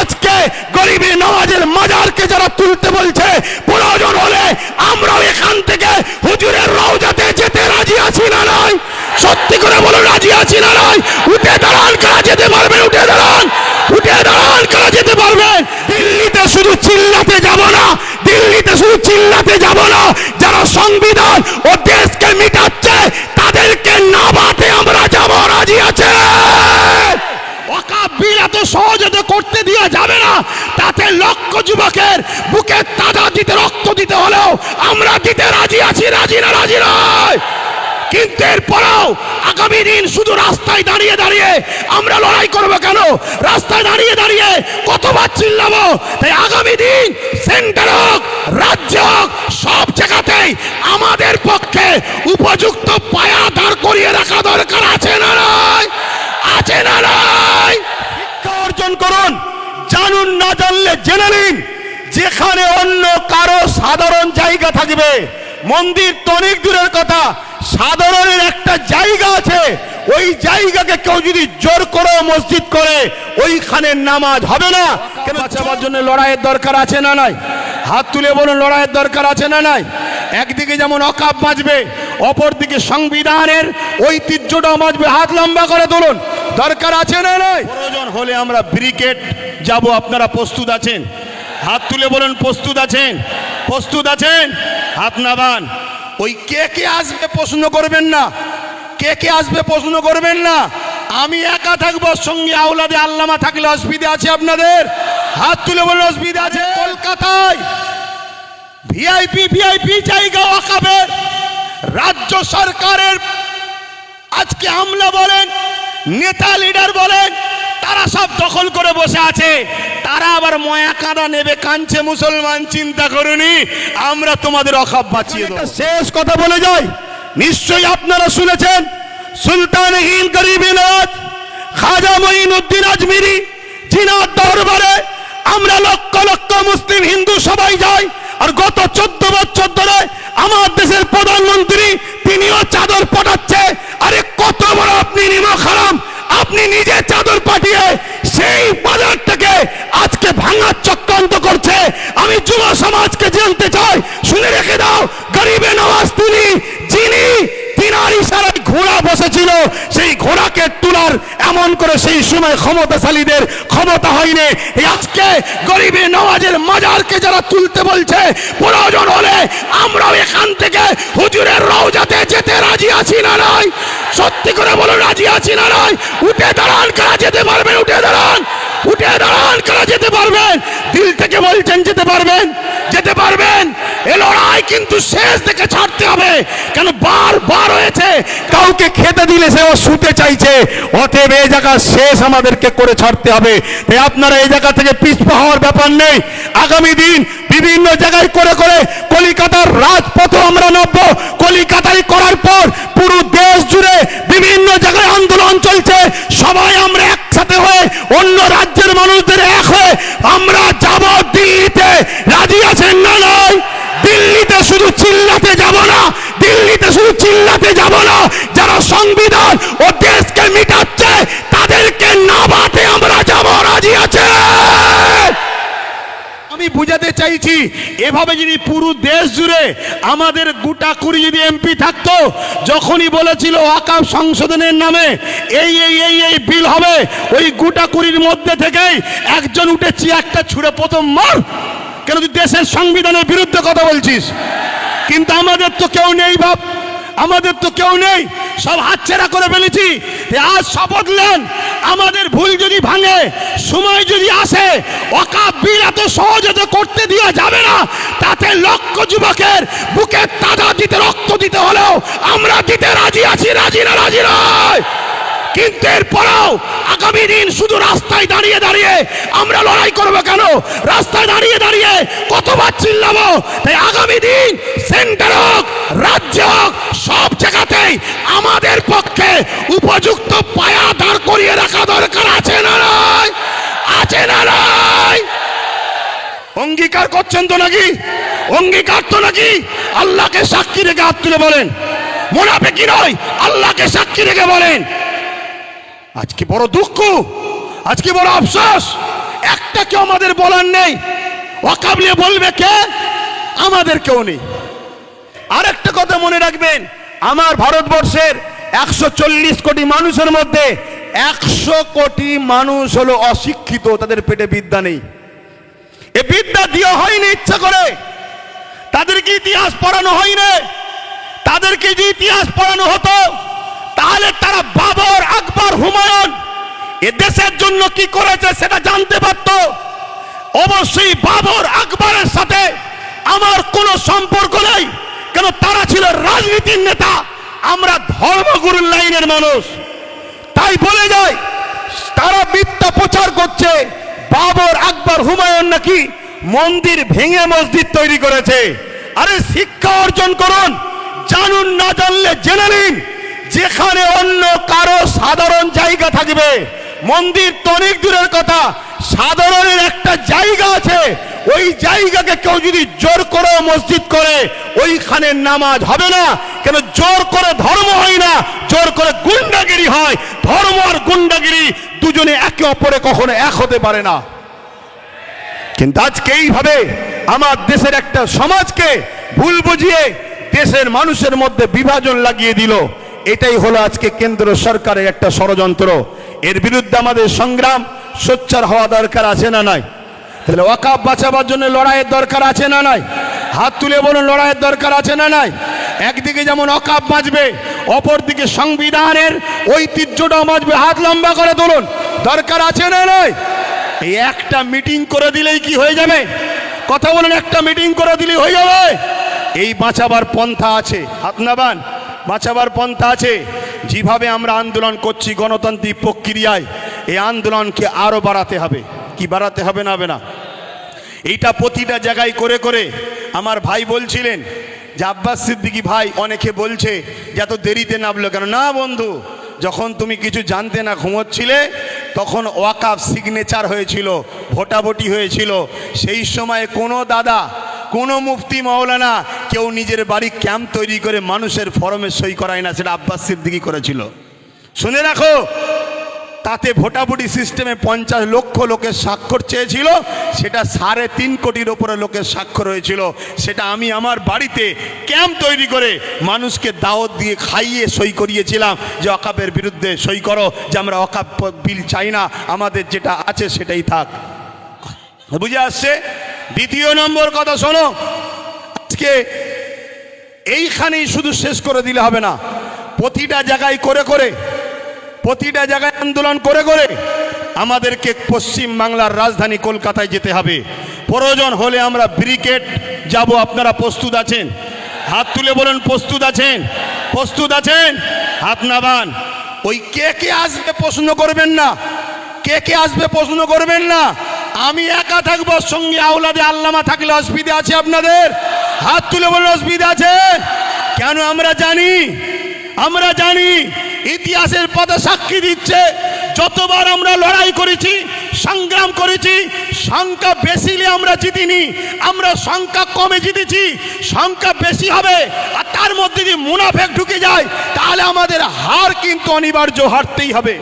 আজকে গরিবে নওয়াজের মাজারকে যারা তুলতে বলছে, প্রয়োজন হলে আমরাও এখান থেকে হুজুরের রওজাতে যেতে রাজি আছি না নয়? সত্যি করে বলো, রাজি আছি না নয়? উঠে দাঁড়ান, কারা যেতে পারবেন? উঠে দাঁড়ান, উঠে দাঁড়ান, কারা যেতে পারবেন? দিল্লিতে শুধু চিল্লাতে যাব না, দিল্লিতে শুধু চিল্লাতে যাব না, যারা সংবিধান ও দেশকে মিটাচ্ছে তাদেরকে না বাতে আমরা যাব, রাজি আছে? ওয়াকফ বিল এত সহজে করতে দেওয়া যাবে না, তাতে লক্ষ যুবকের বুকে তাজা দিতে রক্ত দিতে হলেও আমরা দিতে রাজি আছি, রাজি না রাজি নয়? কিন্তু এরপরেও আগামী দিন শুধু রাস্তায় দাঁড়িয়ে দাঁড়িয়ে আমরা লড়াই করবো কেন? রাস্তায় দাঁড়িয়ে দাঁড়িয়ে কতবার চিল্লাবো? তাই আগামী দিন সেন্টার হোক, রাজ্য হোক, সব জায়গাতেই আমাদের পক্ষে উপযুক্ত পায়া দাঁড় করিয়ে রাখা দরকার আছে না নয়? আছে না নয়? শিক্ষা অর্জন করুন, জানুন, না জানলে জেনে নিন। যেখানে অন্য কারো সাধারণ জায়গা থাকবে, মন্দির তো অনেক দূরের কথা, সাধারণের একটা জায়গা আছে, ওই জায়গাকে কেউ যদি জোর করে মসজিদ করে ওইখানে নামাজ হবে না কেন? বাঁচাবার জন্য লড়াইয়ের দরকার আছে না নাই? হাত তুলে বলুন, লড়াইয়ের দরকার আছে না নাই? একদিকে যেমন ওয়াকফ বাঁচবে, অপরদিকে সংবিধানের ঐতিহ্যটাও বাঁচবে। হাত লম্বা করে তুলুন, দরকার আছে না নাই? প্রয়োজন হলে আমরা ব্রিগেড যাব, আপনারা প্রস্তুত আছেন? হাত তুলে বলুন, প্রস্তুত আছেন? প্রস্তুত আছেন? হাত নামান। ওই কে কে আসবে প্রশ্ন করবেন না, কে কে আসবে প্রশ্ন করবেন না। আমি একা থাকবো, সঙ্গে আওলাদে আল্লামা থাকলে অসুবিধা আছে আপনাদের? হাত তুলে বলুন, অসুবিধা আছে? কলকাতায় ভিআইপি জায়গা ওয়াকফের, রাজ্য সরকারের আজকে আমলা বলেন, নেতা লিডার বলেন, তারা সব দখল করে বসে আছে। তারা আবার ময়া কাঁদা নেবে, কাঁদছে মুসলমান, চিন্তা করুনি, আমরা তোমাদের ওয়াকফ বাঁচিয়ে দেব। শেষ কথা বলে যাই, নিশ্চয়ই আপনারা শুনেছেন সুলতান হিন্দ গরিবে নওয়াজ খাজা মঈনুদ্দিন আজমিরি, জিনার দরবারে আমরা লক্ষ লক্ষ মুসলিম হিন্দু সবাই যাই। আর গত 14 বছর ধরে আমার দেশের প্রধানমন্ত্রী তিনিও চাদর পাঠাচ্ছে। আরে কত বড় আপনি নিমক হারাম, আপনি নিজে চাদর পাঠিয়ে সেই বাজারটাকে আজকে ভাঙার চক্রান্ত করছে। আমি যুব সমাজকে জানতে চাই, শুনে রেখে দাও, গরিবে নওয়াজ তিনি, যিনি তিনার ইশারায় ঘোড়া বসেছিল, সেই ঘোড়াকে তোলার এমন করে সেই সময় ক্ষমতাশালীদের ক্ষমতা হয়নি। আজকে গরিবে নওয়াজের মাজারকে যারা তুলতে বলছে, প্রয়োজন হলে আমরাও এখান থেকে হুজুরের রওজাতে যেতে রাজি আছি না নয়? সত্যি করে বলো, রাজি আছি না নয়? উঠে দাঁড়ান, কারা যেতে পারবেন? উঠে দাঁড়ান, উঠে দাঁড়ান, কারা যেতে পারবেন? দিল থেকে বলছেন যেতে পারবেন, যেতে পারবেন। এ লড়াই কিন্তু শেষ থেকে ছাড়তে হবে, কেন বারবার হয়েছে কাউকে খেতে দিলে সে ও শুতে চাইছে। অতএব এই জায়গা শেষ আমাদেরকে করে ছাড়তে হবে। তাই আপনারা এই জায়গা থেকে পিছপা হওয়ার ব্যাপার নেই। আগামী দিন বিভিন্ন জায়গায় করে করে কলিকাতার রাজপথে আমরা নামবো। কলিকাতায় করার পর পুরো দেশ জুড়ে বিভিন্ন জায়গায় আন্দোলন চলছে। সবাই আমরা একসাথে হয়ে অন্য রাজ্যের মানুষদের এক হয়ে আমরা যাব দিল্লিতে, রাজি আছেন না নয়? দিল্লিতে শুধু চিল্লাতে যাব না, দিল্লিতে শুধু চিল্লাতে যাব না, যারা সংবিধান ও দেশকে মিটাচ্ছে তাদেরকে না বাতে আমরা যাব, রাজি আছে? আমি বুঝাতে চাইছি, এভাবে যদি পুরো দেশ জুড়ে আমাদের গোটা 20 যদি এমপি থাকতো, যখনই বলেছিল ওয়াকফ সংশোধনের নামে এই বিল হবে, ওই গোটা 20-র মধ্যে থেকেই একজন উঠেছি, একটা ছুঁড়ে প্রথম মার। কেন তুই দেশের সংবিধানের বিরুদ্ধে কথা বলছিস? কিন্তু আমাদের তো কেউ নেই বাপ, আমাদের তো কেউ নেই, সব হাতছাড়া করে ফেলেছি। আজ শপথ নেন, আমাদের ভুল যদি ভাঙে, সময় যদি আসে, ওয়াকফ বিল এত সহজে করতে দেওয়া যাবে না, তাতে লক্ষ যুবকের বুকে তাজা দিতে রক্ত দিতে হলেও আমরা দিতে রাজি আছি, রাজি না রাজি নয়? কিন্তু এরপরেও আগামী দিন শুধু রাস্তায় দাঁড়িয়ে দাঁড়িয়ে আমরা লড়াই করবো কেন? রাস্তায় দাঁড়িয়ে দাঁড়িয়ে কতবার চিল্লাবো? তাই আগামী দিন সেন্টার হোক, রাজ্য হোক, সব জায়গাতেই আমাদের পক্ষে উপযুক্ত পায়া দাঁড় করিয়ে রাখা দরকার আছে না নয়? আছে না নয়? অঙ্গীকার করছেন তো নাকি? অঙ্গীকার তো নাকি? আল্লাহকে সাক্ষী রেখে হাত তুলে বলেন, মুনাফিকি নয়, আল্লাহকে সাক্ষী রেখে বলেন। আজকে বড় দুঃখ, আজকে বড় আফসোস, একটা কেউ আমাদের বলার নেই। ওয়াকাব নিয়ে বলবে কে? আমাদের কেউ নেই। আরেকটা কথা মনে রাখবেন, আমার ভারতবর্ষের 140 কোটি মানুষের মধ্যে 100 কোটি মানুষ হলো অশিক্ষিত, তাদের পেটে বিদ্যা নেই। এ বিদ্যা দেওয়া হয়নি ইচ্ছা করে, তাদেরকে ইতিহাস পড়ানো হয়নি। তাদেরকে যে ইতিহাস পড়ানো হতো তাহলে তারা বাবর, আকবর, হুমায়ুন এ দেশের জন্য কি করেছে সেটা জানতে পারত। অবশ্যই বাবর, আকবরের সাথে আমার কোনো সম্পর্ক নেই, কেন তারা ছিল রাজনীতির নেতা, আমরা ধর্মগুরুর লাইনের মানুষ। তাই বলে যায় তারা মিথ্যা প্রচার করছে বাবর, আকবর, হুমায়ুন নাকি মন্দির ভেঙে মসজিদ তৈরি করেছে। আরে শিক্ষা অর্জন করুন, জানুন, না জানলে জেনে নিন। যেখানে অন্য কারো সাধারণ জায়গা থাকবে, মন্দির তো অনেক দূরের কথা, সাধারণের একটা জায়গা আছে, ওই জায়গাকে কেউ যদি জোর করে মসজিদ করে ওইখানে নামাজ হবে না। কেন? জোর করে ধর্ম হয় না, জোর করে গুন্ডাগিরি হয়। ধর্ম আর গুন্ডাগিরি দুজনে একে অপরে কখনো এক হতে পারে না। কিন্তু আজকে এইভাবে আমার দেশের একটা সমাজকে ভুল বুঝিয়ে দেশের মানুষের মধ্যে বিভাজন লাগিয়ে দিল। এটাই হলো আজকে কেন্দ্র সরকারের একটা ষড়যন্ত্র। এর বিরুদ্ধে আমাদের সংগ্রাম সোচ্চার হওয়া দরকার আছে না নাই? তাহলে ওয়াকাব বাঁচাবার জন্য লড়াইয়ের দরকার আছে না নাই? হাত তুলে বলুন, লড়াইয়ের দরকার আছে না নাই? একদিকে যেমন ওয়াকাব বাঁচবে, অপরদিকে সংবিধানের ঐতিহ্যটাও বাঁচবে। হাত লম্বা করে তুলুন, দরকার আছে না নাই? এই একটা মিটিং করে দিলেই কি হয়ে যাবে? কথা বলুন, একটা মিটিং করে দিলেই হয়ে যাবে? এই বাঁচাবার পন্থা আছে, হাত নাবান, বাঁচাবার পন্থা আছে। যেভাবে আমরা আন্দোলন করছি গণতান্ত্রিক প্রক্রিয়ায়, এই আন্দোলনকে আরো বাড়াতে হবে। কি বাড়াতে হবে না? হবে না? এইটা প্রতিটা জায়গায় করে করে আমার ভাই বলছিলেন যে আব্বাস সিদ্দিকী ভাই, অনেকে বলছে যে এত দেরিতে নামলো কেন? না বন্ধু, যখন তুমি কিছু জানতে না ঘুমোচ্ছিলে তখন ওয়াকাফ সিগনেচার হয়েছিল, ভোটাভুটি হয়েছিল। সেই সময় কোনো দাদা, কোনো মুফতি মাওলানা কেউ নিজের বাড়ি ক্যাম্প তৈরি করে মানুষের ফরমে সই করায় না, সেটা আব্বাস সিদ্দিকী করেছিল। শুনে রাখো, তাতে ভোটাভুটি সিস্টেমে 50 লক্ষ লোকের স্বাক্ষর চেয়েছিল, সেটা 3.5 কোটির ওপরে লোকের স্বাক্ষর হয়েছিল। সেটা আমি আমার বাড়িতে ক্যাম্প তৈরি করে মানুষকে দাওয়াত দিয়ে খাইয়ে সই করিয়েছিলাম যে ওয়াকাফের বিরুদ্ধে সই করো, যে আমরা ওয়াকাফ বিল চাই না, আমাদের যেটা আছে সেটাই থাক। বুঝে আসছে? দ্বিতীয় নম্বর কথা শোনো, আজকে এইখানেই শুধু শেষ করে দিলে হবে না, প্রতিটা জায়গায় করে করে, প্রতিটা জায়গায় আন্দোলন করে করে আমাদেরকে পশ্চিম বাংলার রাজধানী কলকাতায় যেতে হবে। প্রয়োজন হলে আমরা ব্রিগেড যাব। আপনারা প্রস্তুত আছেন? হাত তুলে বলুন, প্রস্তুত আছেন? প্রস্তুত আছেন? হাত নাবান। ওই কে কে আসবে প্রশ্ন করবেন না, কে কে আসবে প্রশ্ন করবেন না। আমি একা থাকবো, সঙ্গে আওলাদে আল্লামা থাকলে অসুবিধা আছে আপনাদের? হাত তুলে বলুন, অসুবিধা আছে? কেন? আমরা জানি ইতিহাসের পথে সাক্ষী দিচ্ছে, যতবার আমরা লড়াই করেছি, সংগ্রাম করেছি, সংখ্যা বেশি হলে আমরা জিতিনি, আমরা সংখ্যা কমে জিতেছি। সংখ্যা বেশি হবে আর তার মধ্যে যদি মুনাফেক ঢুকে যায় তাহলে আমাদের হার কিন্তু অনিবার্য, হারতেই হবে।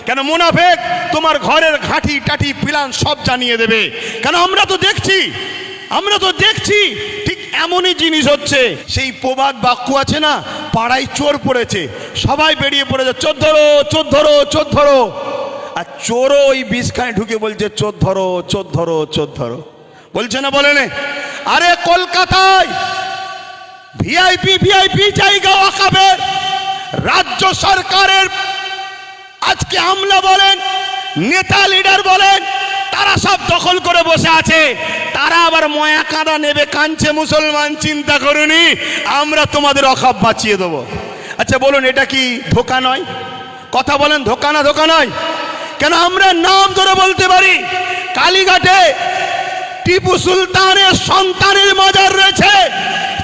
কেন? মুনাফেক তোমার ঘরের ঘাঁটি টাটি প্ল্যান সব জানিয়ে দেবে। কেন? আমরা তো দেখছি ঠিক এমনই জিনিস হচ্ছে। সেই প্রবাদ বাক্য আছে না, পাড়ায় চোর পড়েছে, সবাই বেরিয়ে পড়েছে, চোর ধরো, চোর ধরো, চোর ধরো। আর চোরও ওই বিষখানে ঢুকে বলছে চোর ধরো, চোর ধরো, চোর ধরো। বলছে না? বলে না? আরে কলকাতায় ভিআইপি জায়গা ওয়াকাফের, রাজ্য সরকারের আজকে আমলা বলেন, নেতা লিডার বলেন, তারা সব দখল করে বসে আছে। তারা আবার ময়া কাঁদা নেবে, কাঁদছে মুসলমান, চিন্তা করুনি, আমরা তোমাদের ওয়াকাফ বাঁচিয়ে দেবো। আচ্ছা বলুন, এটা কি ধোঁকা নয়? কথা বলেন, ধোঁকা না? ধোঁকা নয়। কেন? আমরা নাম ধরে বলতে পারি, কালীঘাটে টিপু সুলতানের সন্তানের মাজার রয়েছে,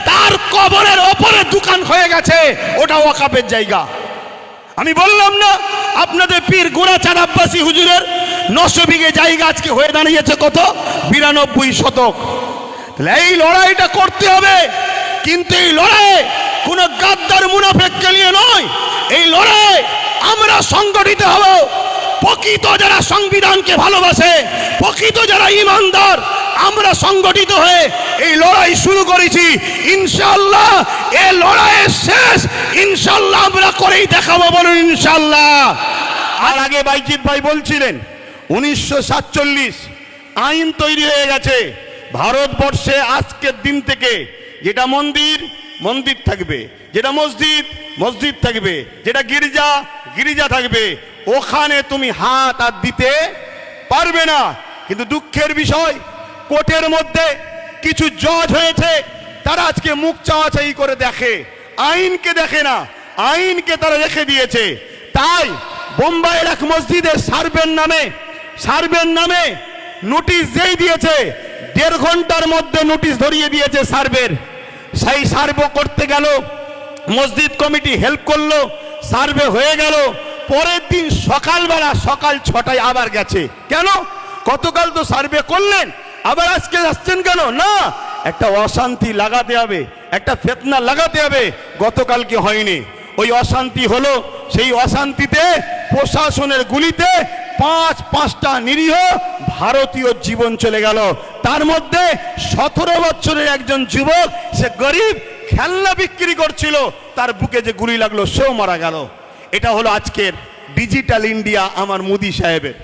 তার কবরের ওপরে দোকান হয়ে গেছে, ওটা ওয়াকাফের জায়গা। আমি বললাম না আপনাদের পীর গোড়াচাঁদ আব্বাসী হুজুরের 900 বিঘে জায়গা আজকে হয়ে দাঁড়িয়েছে কত? 92 শতক। এই লড়াইটা করতে হবে, কিন্তু এই লড়াই কোন গাদ্দার মুনাফেককে নিয়ে নয়। এই লড়াই আমরা সংগঠিত হব, প্রকৃত যারা সংবিধানকে ভালোবাসে, প্রকৃত যারা ইমানদার, আমরা সংগঠিত হয়ে এই লড়াই শুরু করেছি। ইনশাআল্লাহ এই লড়াইয়ের শেষ ইনশাআল্লাহ আমরা করেই দেখাবো, বলুন ইনশাআল্লাহ। আর আগে বাইজিৎ ভাই বলছিলেন 1947 আইন তৈরি হয়ে গেছে ভারতবর্ষে। আজকের দিন থেকে যেটা মন্দির মন্দির থাকবে, যেটা মসজিদ মসজিদ থাকবে, যেটা গির্জা গির্জা থাকবে, ওখানে তুমি হাত আর দিতে পারবে না। কিন্তু দুঃখের বিষয়, কোর্টের মধ্যে কিছু জজ হয়েছে, তারা আজকে মুখ চাওয়াচাই করে দেখে, আইনকে দেখে না, আইনকে তারা রেখে দিয়েছে। তাই বোম্বাইয়ের এক মসজিদে সার্ভের নামে নোটিশ যেই দিয়েছে, 1.5 ঘন্টার মধ্যে নোটিশ ধরিয়ে দিয়েছে সার্ভের। সেই সার্ভে করতে গেল, মসজিদ কমিটি হেল্প করলো, সার্ভে হয়ে গেল। পরের দিন সকালবেলা সকাল 6টায় আবার গেছে। কেন? গতকাল তো সার্ভে করলেন, আবার আজকে আসছেন কেন? না, একটা অশান্তি লাগাতে হবে, একটা ফিতনা লাগাতে হবে। গতকালকে হয়নি, ওই অশান্তি হলো। সেই অশান্তিতে প্রশাসনের গুলিতে 5টা নিরীহ ভারতীয় জীবন চলে গেল। তার মধ্যে 17 বছরের একজন যুবক, সে গরিব, খেলনা বিক্রি করছিল, তার বুকে যে গুলি লাগলো সেও মারা গেল। এটা হলো আজকের ডিজিটাল ইন্ডিয়া আমার মোদি সাহেবের।